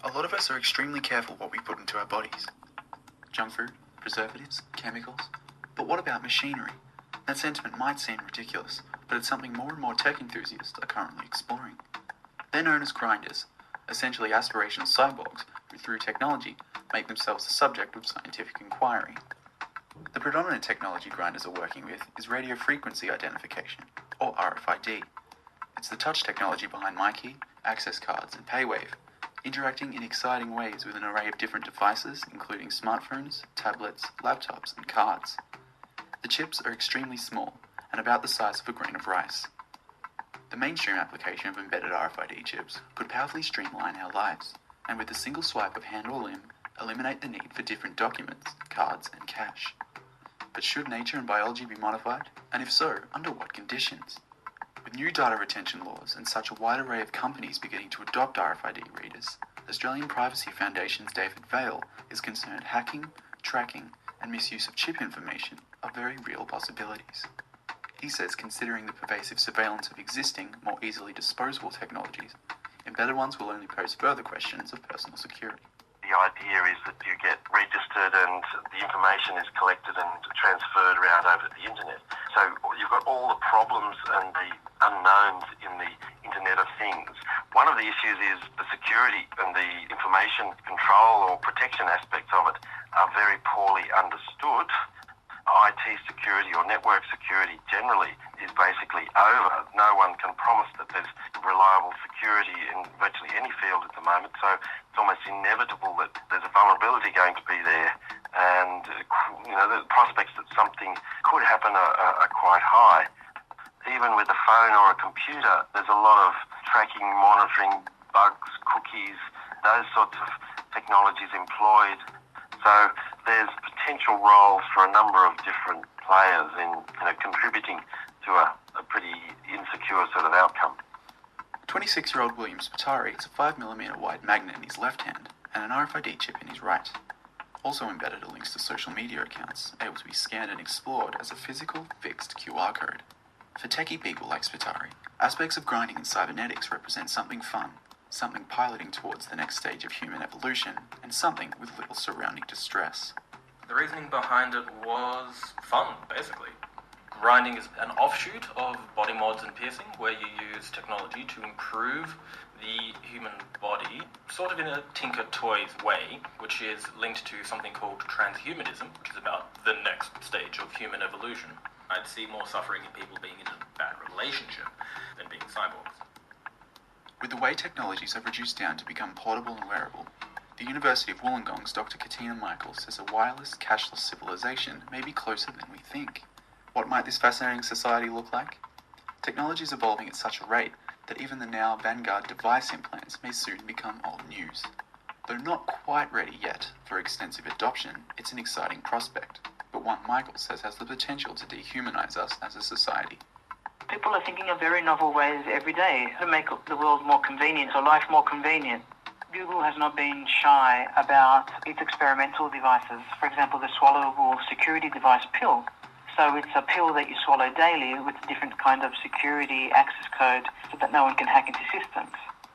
A lot of us are extremely careful what we put into our bodies. Junk food, preservatives, chemicals. But what about machinery? That sentiment might seem ridiculous, but it's something more and more tech enthusiasts are currently exploring. They're known as grinders, essentially aspirational cyborgs who, through technology, make themselves the subject of scientific inquiry. The predominant technology grinders are working with is radiofrequency identification, or RFID. It's the touch technology behind Myki, access cards, and payWave, interacting in exciting ways with an array of different devices, including smartphones, tablets, laptops, and cards. The chips are extremely small and about the size of a grain of rice. The mainstream application of embedded RFID chips could powerfully streamline our lives, and with a single swipe of hand or limb, eliminate the need for different documents, cards, and cash. But should nature and biology be modified? And if so, under what conditions? With new data retention laws and such a wide array of companies beginning to adopt RFID readers, Australian Privacy Foundation's David Vail is concerned hacking, tracking, and misuse of chip information are very real possibilities. He says considering the pervasive surveillance of existing, more easily disposable technologies, embedded ones will only pose further questions of personal security. The idea is that you get registered and the information is collected and transferred around over the internet. So you've got all the problems and the unknowns in the Internet of Things. One of the issues is the security and the information control or protection aspects of it are very poorly understood. IT security or network security generally is basically over. No one can promise that there's reliable security in virtually any field at the moment, so it's almost inevitable that there's a vulnerability going to be there, and the prospects that something could happen are quite high. Even with a phone or a computer, there's a lot of tracking, monitoring, bugs, cookies, those sorts of technologies employed. So there's potential roles for a number of different players in contributing to a pretty insecure sort of outcome. 26-year-old William Spitari has a 5mm wide magnet in his left hand and an RFID chip in his right. Also embedded are links to social media accounts, able to be scanned and explored as a physical, fixed QR code. For techie people like Spitari, aspects of grinding and cybernetics represent something fun, something piloting towards the next stage of human evolution, and something with little surrounding distress. The reasoning behind it was fun, basically. Grinding is an offshoot of body mods and piercing, where you use technology to improve the human body, sort of in a Tinker Toys way, which is linked to something called transhumanism, which is about the next stage of human evolution. I'd see more suffering in people being in a bad relationship than being cyborgs. With the way technologies have reduced down to become portable and wearable, the University of Wollongong's Dr. Katina says a wireless, cashless civilization may be closer than we think. What might this fascinating society look like? Technology is evolving at such a rate that even the now vanguard device implants may soon become old news. Though not quite ready yet for extensive adoption, it's an exciting prospect, but one Michael says has the potential to dehumanize us as a society. People are thinking of very novel ways every day to make the world more convenient or life more convenient. Google has not been shy about its experimental devices. For example, the swallowable security device pill. So it's a pill that you swallow daily with a different kind of security access code so that no one can hack into systems.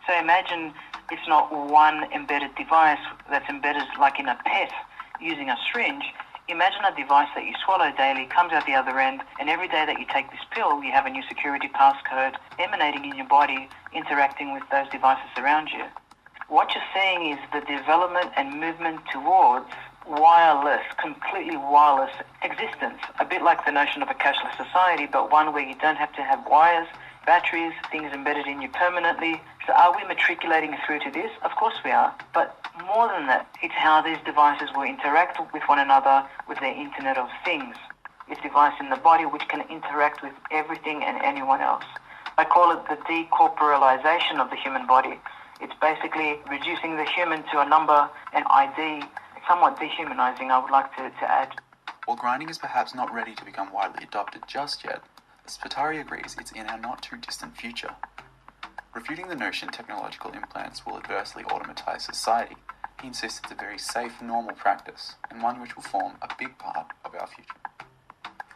So imagine it's not one embedded device that's embedded like in a pet using a syringe. Imagine a device that you swallow daily, comes out the other end, and every day that you take this pill, you have a new security passcode emanating in your body, interacting with those devices around you. What you're seeing is the development and movement towards wireless, completely wireless existence. A bit like the notion of a cashless society, but one where you don't have to have wires, batteries, things embedded in you permanently. So are we matriculating through to this? Of course we are. But more than that, it's how these devices will interact with one another with their Internet of Things. It's a device in the body which can interact with everything and anyone else. I call it the decorporalization of the human body. It's basically reducing the human to a number, an ID, somewhat dehumanizing, I would like to add. While grinding is perhaps not ready to become widely adopted just yet, Spitari agrees it's in our not-too-distant future. Refuting the notion technological implants will adversely automatize society, he insists it's a very safe, normal practice, and one which will form a big part of our future.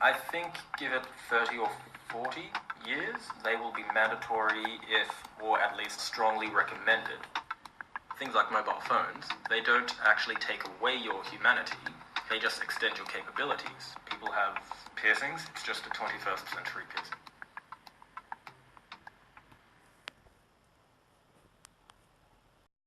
I think give it 30 or 40 years, they will be mandatory or at least strongly recommended. things like mobile phones, they don't actually take away your humanity, they just extend your capabilities. People have piercings, it's just a 21st century piercing.